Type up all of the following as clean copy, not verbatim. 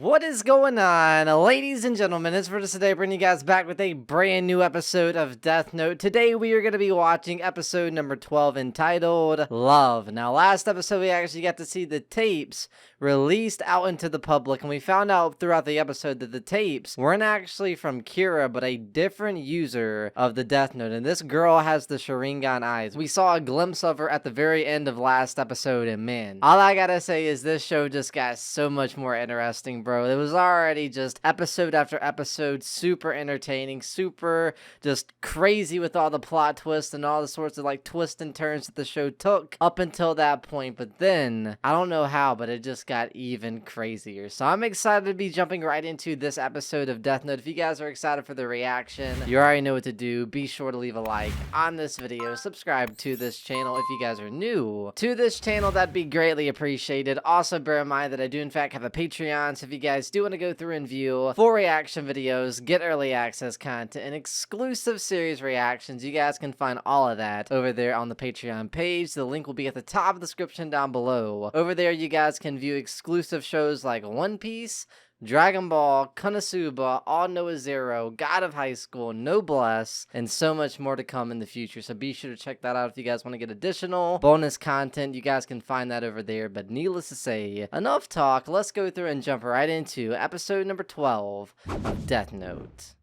What is going on, ladies and gentlemen? It's for today, bringing you guys back with a brand new episode of Death Note. Today we are going to be watching episode number 12 entitled Love. Now, last episode we actually got to see the tapes released out into the public, and we found out throughout the episode that the tapes weren't actually from Kira, but a different user of the Death Note, and this girl has the Sharingan eyes. We saw a glimpse of her at the very end of last episode, and man, all I gotta say is this show just got so much more interesting, bro. It was already just episode after episode, super entertaining, super just crazy with all the plot twists and all the sorts of like twists and turns that the show took up until that point. But then, I don't know how, but it just got even crazier. So I'm excited to be jumping right into this episode of Death Note. If you guys are excited for the reaction, you already know what to do. Be sure to leave a like on this video, subscribe to this channel if you guys are new to this channel, that'd be greatly appreciated. Also bear in mind that I do in fact have a Patreon, so if you guys do want to go through and view full reaction videos, get early access content, and exclusive series reactions, you guys can find all of that over there on the Patreon page. The link will be at the top of the description down below. Over there you guys can view exclusive shows like One Piece, Dragon Ball, Konosuba, All Noah Zero, God of High School, Noblesse, and so much more to come in the future. So be sure to check that out if you guys want to get additional bonus content. You guys can find that over there. But needless to say, enough talk. Let's go through and jump right into episode number 12 of Death Note.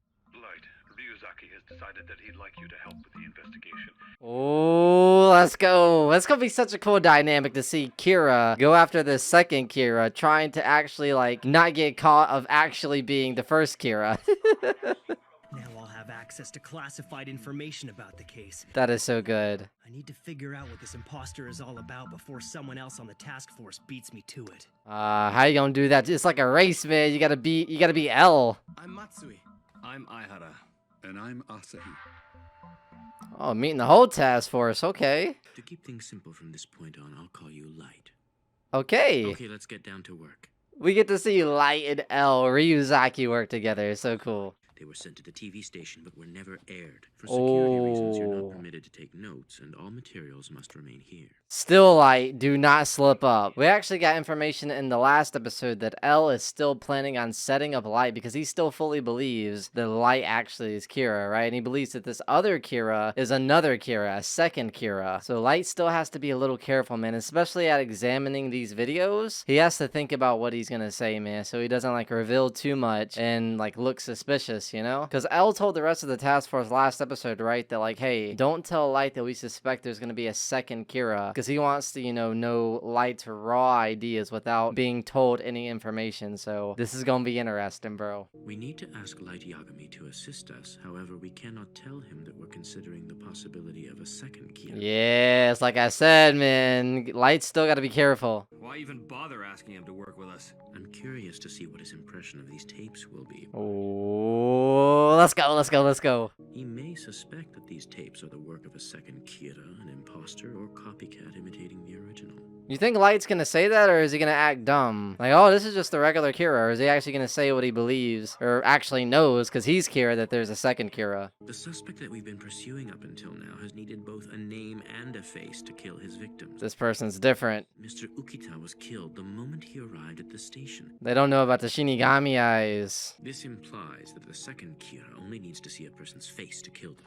Ryuzaki has decided that he'd like you to help with the investigation. Oh, let's go. It's gonna be such a cool dynamic to see Kira go after the second Kira, trying to actually, like, not get caught of actually being the first Kira. Now I'll have access to classified information about the case. That is so good. I need to figure out what this imposter is all about before someone else on the task force beats me to it. How you gonna do that? It's like a race, man. You gotta be L. I'm Matsui. I'm Aihara. And I'm Asahi. Oh, meeting the whole task force. Okay. To keep things simple from this point on, I'll call you Light. Okay. Okay, let's get down to work. We get to see Light and L Ryuzaki work together. So cool. They were sent to the TV station but were never aired. For security reasons, you're Oh. not permitted to take notes, and all materials must remain here. Still, Light, do not slip up. We actually got information in the last episode that L is still planning on setting up Light because he still fully believes that Light actually is Kira, right? And he believes that this other Kira is another Kira, a second Kira. So Light still has to be a little careful, man, especially at examining these videos. He has to think about what he's gonna say, man, so he doesn't like reveal too much and like look suspicious, you know? Because L told the rest of the task force last episode, right, that like, hey, don't tell Light that we suspect there's gonna be a second Kira, because he wants to, you know Light's raw ideas without being told any information. So this is gonna be interesting, bro. We need to ask Light Yagami to assist us. However, we cannot tell him that we're considering the possibility of a second Kira. Yes, like I said, man, Light's still gotta be careful. Why even bother asking him to work with us? I'm curious to see what his impression of these tapes will be. Oh, let's go. He may suspect that these tapes are the work of a second Kira, an imposter, or copycat imitating the original. You think Light's gonna say that, or is he gonna act dumb? Like, oh, this is just the regular Kira, or is he actually gonna say what he believes, or actually knows, because he's Kira, that there's a second Kira? The suspect that we've been pursuing up until now has needed both a name and a face to kill his victims. This person's different. Mr. Ukita was killed the moment he arrived at the station. They don't know about the Shinigami eyes. This implies that the second Kira only needs to see a person's face to kill them.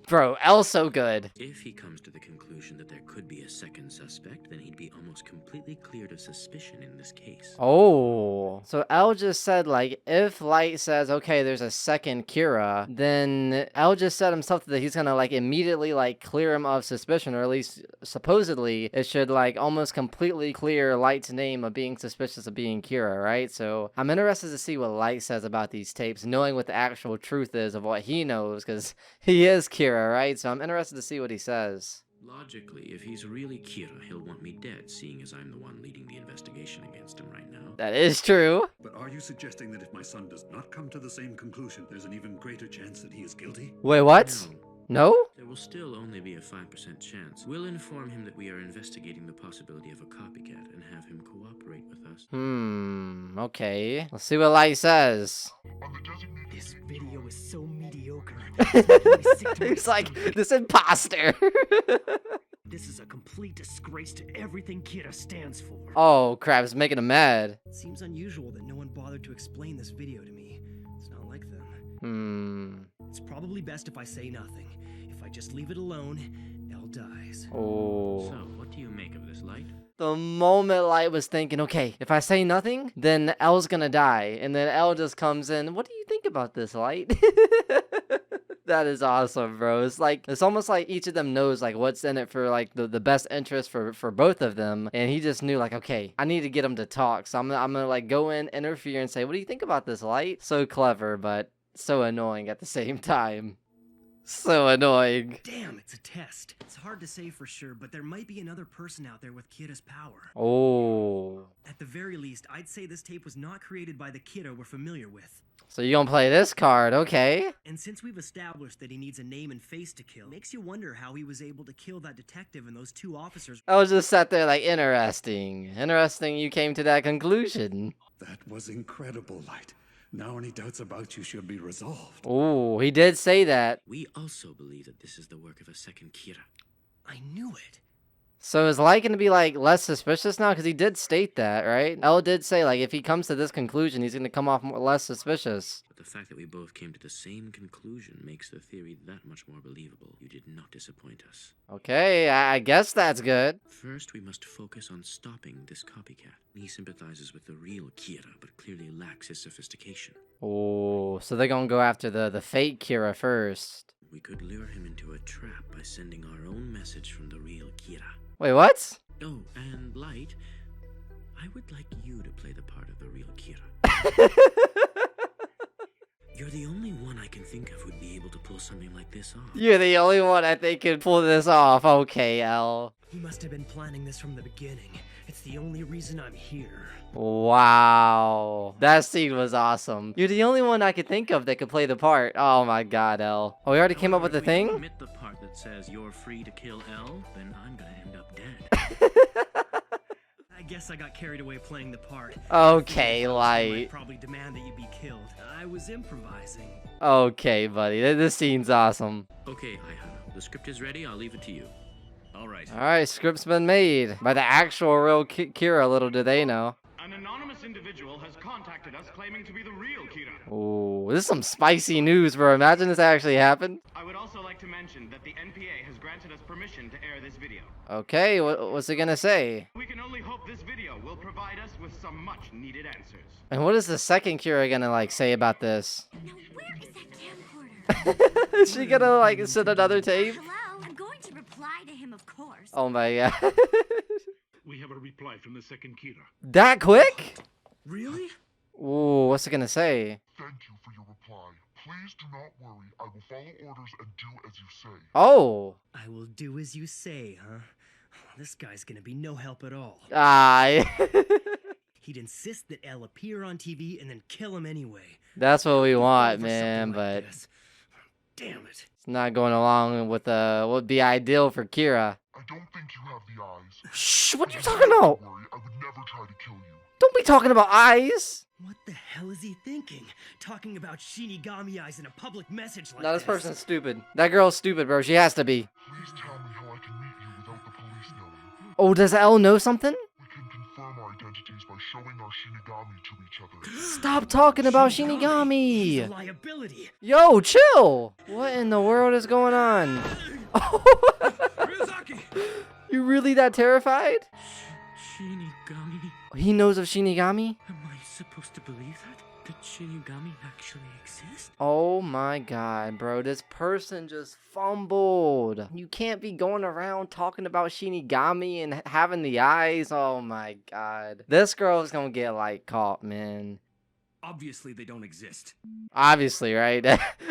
Bro, L's so good. If he comes to the conclusion that there could be a second suspect, then he'd be almost completely cleared of suspicion in this case. Oh, so L just said, like, if Light says, okay, there's a second Kira, then L just said himself that he's gonna, like, immediately, like, clear him of suspicion, or at least, supposedly, it should, like, almost completely clear Light's name of being suspicious of being Kira, right? So, I'm interested to see what Light says about these tapes, knowing what the actual truth is of what he knows, because he is Kira, right? So, I'm interested to see what he says. Logically, if he's really Kira, he'll want me dead, seeing as I'm the one leading the investigation against him right now. That is true. But are you suggesting that if my son does not come to the same conclusion, there's an even greater chance that he is guilty? Wait, what? No. No? There will still only be a 5% chance. We'll inform him that we are investigating the possibility of a copycat and have him cooperate with us. Okay. Let's see what Light says. This video is so mediocre. He's like, this imposter. This is a complete disgrace to everything Kira stands for. Oh crap, it's making him mad. It seems unusual that no one bothered to explain this video to me. It's not like them. It's probably best if I say nothing. If I just leave it alone, Elle dies. Oh. So, what do you make of this, Light? The moment Light was thinking, okay, if I say nothing, then Elle's gonna die. And then Elle just comes in, what do you think about this, Light? That is awesome, bro. It's like, it's almost like each of them knows like what's in it for like the best interest for both of them. And he just knew like, okay, I need to get them to talk. So I'm gonna like go in, interfere and say, what do you think about this, Light? So clever, but so annoying at the same time. So annoying. Damn, it's a test. It's hard to say for sure, but there might be another person out there with Kira's power. Oh. At the very least, I'd say this tape was not created by the Kira we're familiar with. So you gonna play this card, okay. And since we've established that he needs a name and face to kill, makes you wonder how he was able to kill that detective and those 2 officers. I was just sat there like, interesting. Interesting you came to that conclusion. That was incredible, Light. Now any doubts about you should be resolved. Oh, he did say that. We also believe that this is the work of a second Kira. I knew it. So is Light gonna be like less suspicious now? Because he did state that, right? Elle did say like if he comes to this conclusion, he's gonna come off less suspicious. But the fact that we both came to the same conclusion makes the theory that much more believable. You did not disappoint us. Okay, I guess that's good. First, we must focus on stopping this copycat. He sympathizes with the real Kira, but clearly lacks his sophistication. Oh, so they're gonna go after the fake Kira first. We could lure him into a trap by sending our own message from the real Kira. Wait, what? Oh, and Light, I would like you to play the part of the real Kira. You're the only one I can think of who'd be able to pull something like this off. You're the only one I think can pull this off. Okay, Elle. He must have been planning this from the beginning. It's the only reason I'm here. Wow. That scene was awesome. You're the only one I could think of that could play the part. Oh my god, Elle. Oh, we already came up with the If we thing? omit the part that says you're free to kill Elle, then I'm gonna end up dead. I guess I got carried away playing the part. Okay, I'd Light. probably demand that you be killed. I was improvising. Okay, buddy. This scene's awesome. Okay, Aihara, the script is ready. I'll leave it to you. All right. Alright, script's been made. By the actual real Kira, little do they know. An anonymous individual has contacted us claiming to be the real Kira. Ooh, this is some spicy news, bro. Imagine this actually happened. I would also like to mention that the NPA has granted us permission to air this video. Okay, what's it gonna say? We can only hope this video will provide us with some much needed answers. And what is the second Kira gonna, like, say about this? Now, where is that camcorder? Is she gonna, like, send another tape? Hello? I'm going to reply to him, of course. Oh my god. We have a reply from the second Kira. That quick? Really? Ooh, what's it gonna say? Thank you for your reply. Please do not worry. I will follow orders and do as you say. Oh. I will do as you say, huh? This guy's gonna be no help at all. Ah. He'd insist that Elle appear on TV and then kill him anyway. That's what we want, Over man, something like but this. Damn it. it's not going along with what would be ideal for Kira. I don't think you have the eyes. Shh, what are you talking about? Don't worry, I would never try to kill you. Don't be talking about eyes. What the hell is he thinking? Talking about Shinigami eyes in a public message like No, this this? person's stupid. That girl's stupid, bro. She has to be. Please tell me how I can meet you without the police knowing. Oh, does Elle know something? We can confirm our identities by showing our Shinigami to each other. Stop talking about He's a Shinigami. liability. Yo, chill. What in the world is going on? You really that terrified? Shinigami? He knows of Shinigami? Am I supposed to believe that? That Shinigami actually exist? Oh my god, bro. This person just fumbled. You can't be going around talking about Shinigami and having the eyes. Oh my god. This girl's gonna get, like, caught, man. Obviously, they don't exist. Obviously, right?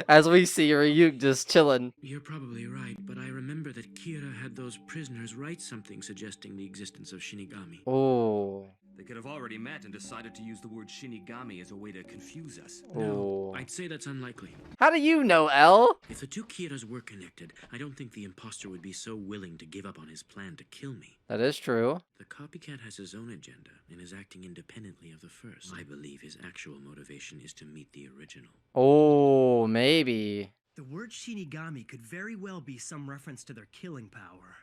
As we see Ryuk just chilling. You're probably right, but I remember that Kira had those prisoners write something suggesting the existence of Shinigami. Oh. They could have already met and decided to use the word Shinigami as a way to confuse us. Oh. I'd say that's unlikely. How do you know, Elle? If the two Kiras were connected, I don't think the imposter would be so willing to give up on his plan to kill me. That is true. The copycat has his own agenda and is acting independently of the first. I believe his actual motivation is to meet the original. Oh, maybe. The word Shinigami could very well be some reference to their killing power.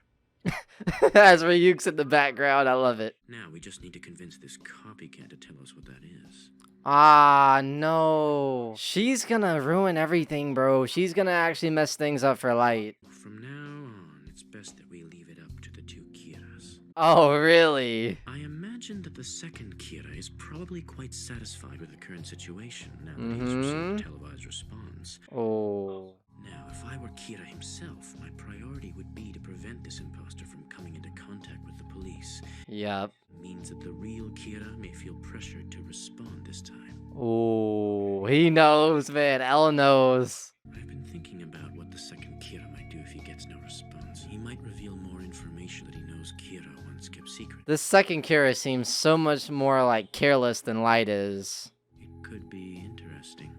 As Ryuk's in the background, I love it. Now we just need to convince this copycat to tell us what that is. Ah, no. She's gonna ruin everything, bro. She's gonna actually mess things up for Light. From now on, it's best that we leave it up to the two Kiras. Oh, really? I imagine that the second Kira is probably quite satisfied with the current situation now that he's received a televised response. Oh. Now, if I were Kira himself, my priority would be to prevent this imposter from coming into contact with the police. Yep. It means that the real Kira may feel pressured to respond this time. Oh, he knows, man. L knows. I've been thinking about what the second Kira might do if he gets no response. He might reveal more information that he knows Kira once kept secret. This second Kira seems so much more like careless than Light is. It could be interesting.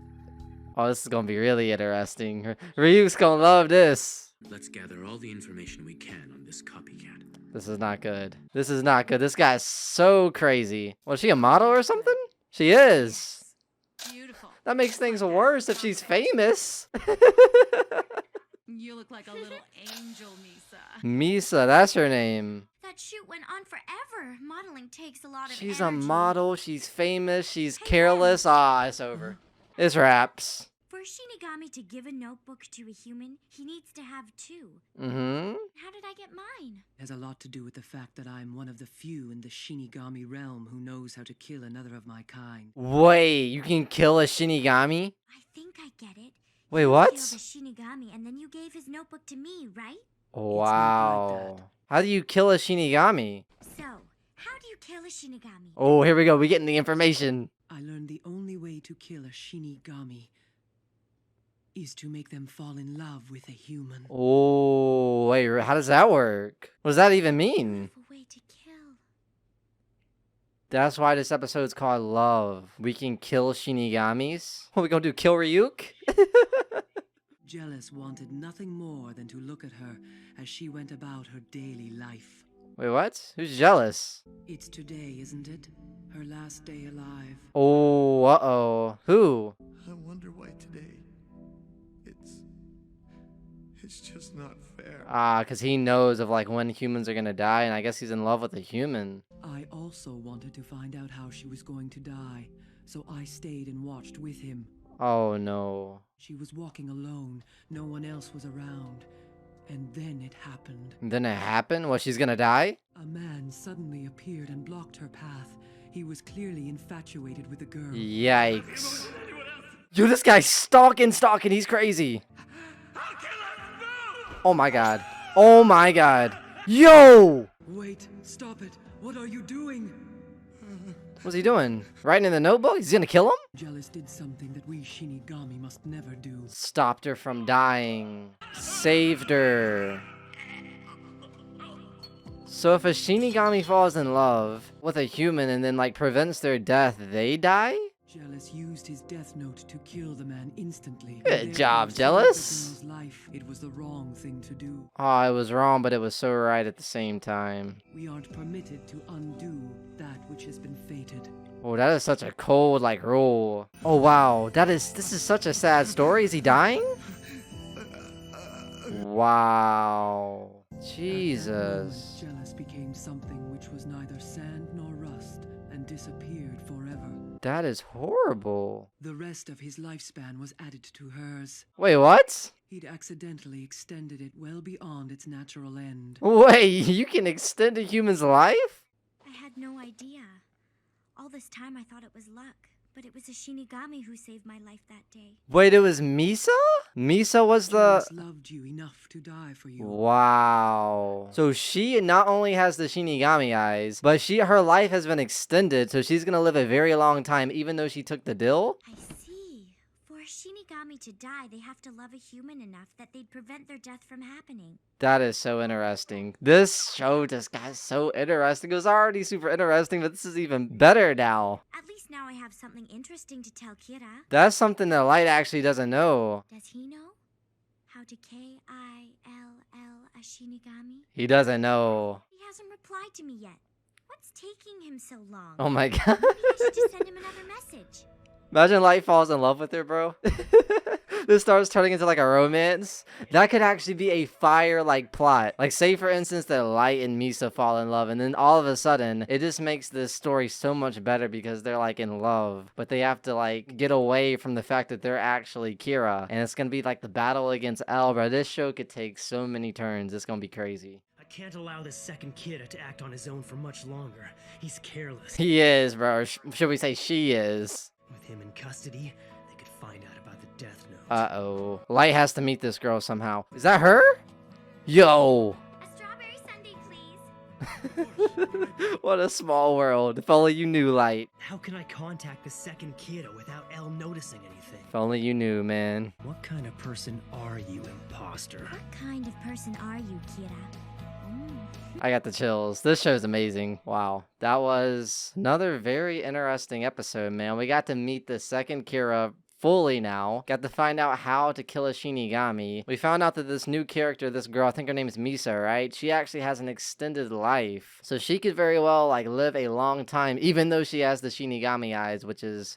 Oh, this is gonna be really interesting. Ryuk's gonna love this. Let's gather all the information we can on this copycat. This is not good. This is not good. This guy's so crazy. Was she a model or something? She is. Beautiful. That makes things worse if she's famous. You look like a little angel, Misa. Misa, that's her name. That shoot went on forever. Modeling takes a lot of She's energy. a model, she's famous, she's careless. Ah, it's over. It's wraps. For Shinigami to give a notebook to a human, he needs to have two. Mm-hmm. How did I get mine? It has a lot to do with the fact that I'm one of the few in the Shinigami realm who knows how to kill another of my kind. Wait, you can kill a Shinigami? I think I get it. Wait, You what? killed a Shinigami and then you gave his notebook to me, right? Wow. How do you kill a Shinigami? So, how do you kill a Shinigami? Oh, here we go. We're getting the information. I learned the only way to kill a Shinigami is to make them fall in love with a human. Oh, wait, how does that work? What does that even mean? A way to kill. That's why this episode's called Love. We can kill Shinigamis? What we gonna do, kill Ryuk? Jealous wanted nothing more than to look at her as she went about her daily life. Wait, what? Who's jealous? It's today, isn't it? Her last day alive. Oh, uh-oh. Who? I wonder why today. It's just not fair. Ah, because he knows of, like, when humans are gonna die, and I guess he's in love with a human. I also wanted to find out how she was going to die, so I stayed and watched with him. Oh, no. She was walking alone. No one else was around. And then it happened. And then it happened? What, she's gonna die? A man suddenly appeared and blocked her path. He was clearly infatuated with the girl. Yikes. Yo, this guy's stalking. He's crazy. Oh my god. Oh my god. Yo! Wait, stop it. What are you doing? What's he doing? Writing in the notebook? He's gonna kill him? Jealous did something that we Shinigami must never do. Stopped her from dying. Saved her. So if a Shinigami falls in love with a human and then, like, prevents their death, they die? Jealous used his death note to kill the man instantly. Good job, Saved Jealous. the girl's life. It was the wrong thing to do. Oh, it was wrong, but it was so right at the same time. We aren't permitted to undo that which has been fated. Oh, that is such a cold, like, rule. Oh, wow. This is such a sad story. Is he dying? Wow. Jesus. Jealous became something which was neither sand nor rust and disappeared forever. That is horrible. The rest of his lifespan was added to hers. Wait, what? He'd accidentally extended it well beyond its natural end. Wait, you can extend a human's life? I had no idea. All this time I thought it was luck, but it was a Shinigami who saved my life that day. Wait, it was Misa? Misa was the... Jealous loved you enough to die for you. Wow. So she not only has the Shinigami eyes, but her life has been extended, so she's gonna live a very long time even though she took the deal? I see. For a Shinigami to die, they have to love a human enough that they'd prevent their death from happening. That is so interesting. This show just got so interesting. It was already super interesting, but this is even better now. At least now I have something interesting to tell Kira. That's something that Light actually doesn't know. Does he know? How to Kill a Shinigami? He doesn't know. He hasn't replied to me yet. What's taking him so long? Oh my god. Maybe I should just send him another message. Imagine Light falls in love with her, bro. this starts turning into like a romance. That could actually be a fire like plot. Like say for instance that Light and Misa fall in love, and then all of a sudden it just makes this story so much better because they're like in love, but they have to like get away from the fact that they're actually Kira, and it's gonna be like the battle against L. Bro, this show could take so many turns. It's gonna be crazy. I can't allow this second kid to act on his own for much longer. He's careless. He is, bro. Should we say she is? With him in custody, they could find out about the death note. Uh-oh. Light has to meet this girl somehow. Is that her? Yo! A strawberry sundae, please. What a small world. If only you knew, Light. How can I contact the second kid without Elle noticing anything? If only you knew, man. What kind of person are you, imposter? What kind of person are you, Kira? I got the chills. This show's amazing. Wow. That was another very interesting episode, man. We got to meet the second Kira fully now. Got to find out how to kill a Shinigami. We found out that this new character, this girl, I think her name is Misa, right? She actually has an extended life. So she could very well like live a long time, even though she has the Shinigami eyes, which is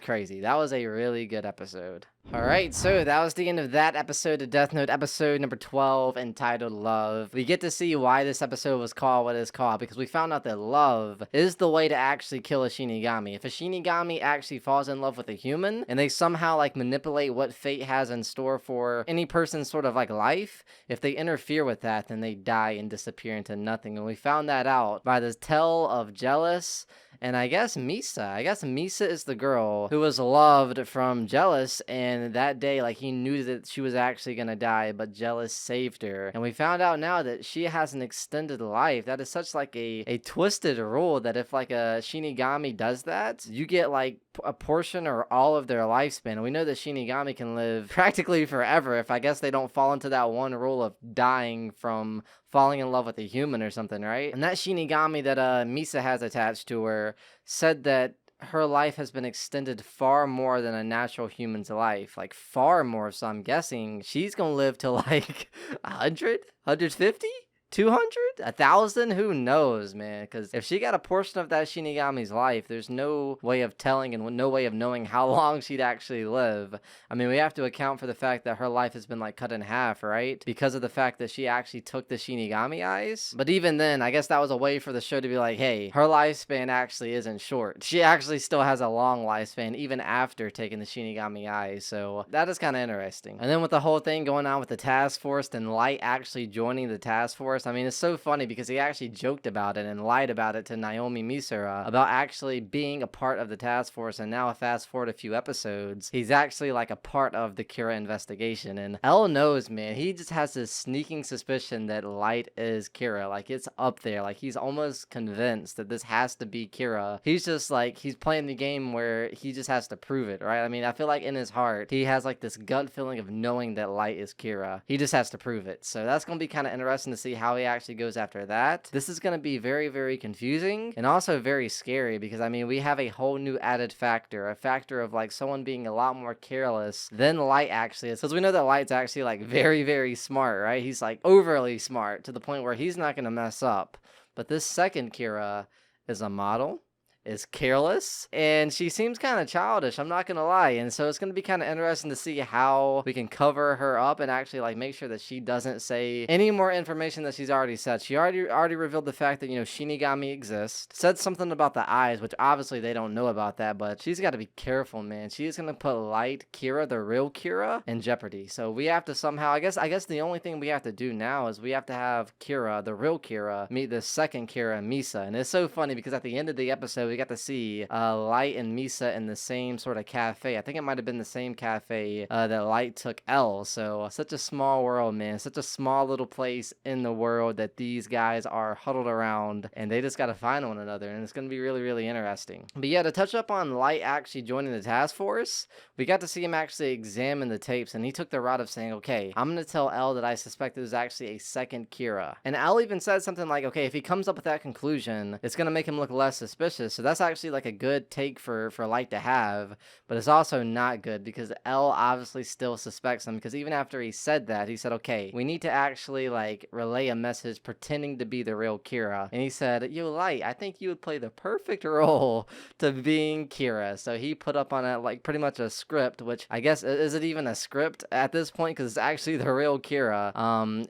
crazy. That was a really good episode. Alright, so that was the end of that episode of Death Note, episode number 12, entitled Love. We get to see why this episode was called what it's called, because we found out that love is the way to actually kill a Shinigami. If a Shinigami actually falls in love with a human, and they somehow like manipulate what fate has in store for any person's sort of like life, if they interfere with that, then they die and disappear into nothing. And we found that out by the tale of Jealous, and I guess Misa. Misa is the girl who was loved from Jealous, and that day, like, he knew that she was actually gonna die, but Jealous saved her. And we found out now that she has an extended life. That is such, like, a twisted rule that if, like, a Shinigami does that, you get, like, a portion or all of their lifespan. And we know that Shinigami can live practically forever if I guess they don't fall into that one rule of dying from falling in love with a human or something, right? And that Shinigami that Misa has attached to her said that her life has been extended far more than a natural human's life. Like, far more. So I'm guessing she's gonna live to like 100? 150? 200? 1,000? Who knows, man? Because if she got a portion of that Shinigami's life, there's no way of telling and no way of knowing how long she'd actually live. I mean, we have to account for the fact that her life has been like cut in half, right? Because of the fact that she actually took the Shinigami eyes. But even then, I guess that was a way for the show to be like, hey, her lifespan actually isn't short. She actually still has a long lifespan even after taking the Shinigami eyes. So that is kind of interesting. And then with the whole thing going on with the task force and Light actually joining the task force, I mean, it's so funny because he actually joked about it and lied about it to Naomi Misura about actually being a part of the task force. And now, fast forward a few episodes, he's actually like a part of the Kira investigation. And L knows, man, he just has this sneaking suspicion that Light is Kira. Like, it's up there. Like, he's almost convinced that this has to be Kira. He's just like, he's playing the game where he just has to prove it, right? I mean, I feel like in his heart, he has like this gut feeling of knowing that Light is Kira. He just has to prove it. So that's going to be kind of interesting to see how he actually goes after that. This is going to be very, very confusing and also very scary because, I mean, we have a whole new added factor, a factor of like someone being a lot more careless than Light actually is. Because we know that Light's actually like very, very smart, right? He's like overly smart to the point where he's not going to mess up. But this second Kira is a model, is careless, and she seems kind of childish, I'm not gonna lie. And so it's gonna be kind of interesting to see how we can cover her up and actually like make sure that she doesn't say any more information that she's already said. She already revealed the fact that, you know, Shinigami exist, said something about the eyes, which obviously they don't know about that, but she's got to be careful, man. She is gonna put Light, Kira, the real Kira, in jeopardy. So we have to somehow, I guess the only thing we have to do now is we have to have Kira, the real Kira, meet the second Kira, Misa. And it's so funny because at the end of the episode we got to see Light and Misa in the same sort of cafe. I think it might have been the same cafe that Light took L. So such a small world, man. Such a small little place in the world that these guys are huddled around, and they just got to find one another, and it's going to be really, really interesting. But yeah, to touch up on Light actually joining the task force, we got to see him actually examine the tapes, and he took the route of saying, okay, I'm going to tell L that I suspect there's actually a second Kira. And L even said something like, okay, if he comes up with that conclusion, it's going to make him look less suspicious. So that's actually like a good take for Light to have, but it's also not good because L obviously still suspects him, because even after he said that, he said, okay, we need to actually like relay a message pretending to be the real Kira. And he said, yo, Light, I think you would play the perfect role to being Kira. So he put up on it like pretty much a script, which I guess, is it even a script at this point? Because it's actually the real Kira.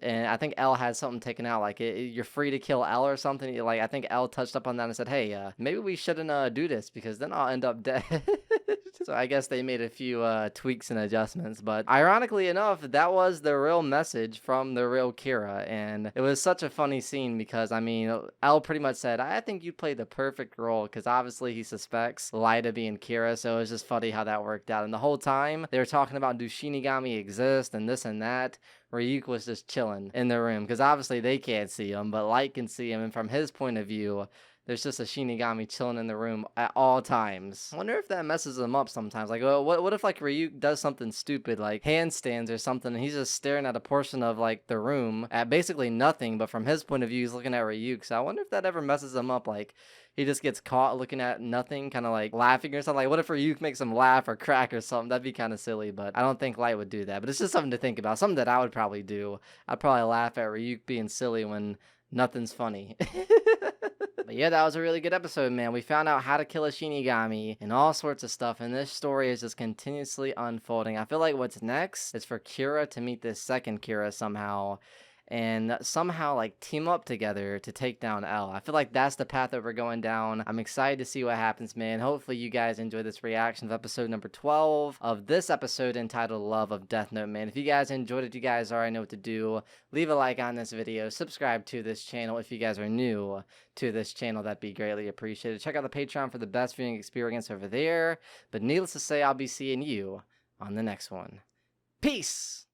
And I think L had something taken out, like you're free to kill L or something. Like I think L touched up on that and said, hey, maybe we shouldn't do this because then I'll end up dead. So I guess they made a few tweaks and adjustments, but ironically enough, that was the real message from the real Kira, and it was such a funny scene because, I mean, L pretty much said, I think you played the perfect role, because obviously he suspects Lyta being Kira, so it was just funny how that worked out. And the whole time, they were talking about, do Shinigami exist, and this and that. Ryuk was just chilling in the room, because obviously they can't see him, but Light can see him, and from his point of view, there's just a Shinigami chilling in the room at all times. I wonder if that messes him up sometimes. Like, what if, like, Ryuk does something stupid, like handstands or something, and he's just staring at a portion of, like, the room at basically nothing, but from his point of view, he's looking at Ryuk. So I wonder if that ever messes him up, like, he just gets caught looking at nothing, kind of like laughing or something. Like, what if Ryuk makes him laugh or crack or something? That'd be kind of silly, but I don't think Light would do that. But it's just something to think about. Something that I would probably do. I'd probably laugh at Ryuk being silly when nothing's funny. But yeah, that was a really good episode, man. We found out how to kill a Shinigami and all sorts of stuff, and this story is just continuously unfolding. I feel like what's next is for Kira to meet this second Kira somehow, and somehow like team up together to take down L. I feel like that's the path that we're going down. I'm excited to see what happens, man. Hopefully you guys enjoyed this reaction of episode number 12 of this episode entitled Love of Death Note, man. If you guys enjoyed it, you guys already know what to do. Leave a like on this video, subscribe to this channel if you guys are new to this channel. That'd be greatly appreciated. Check out the Patreon for the best viewing experience over there. But needless to say, I'll be seeing you on the next one. Peace!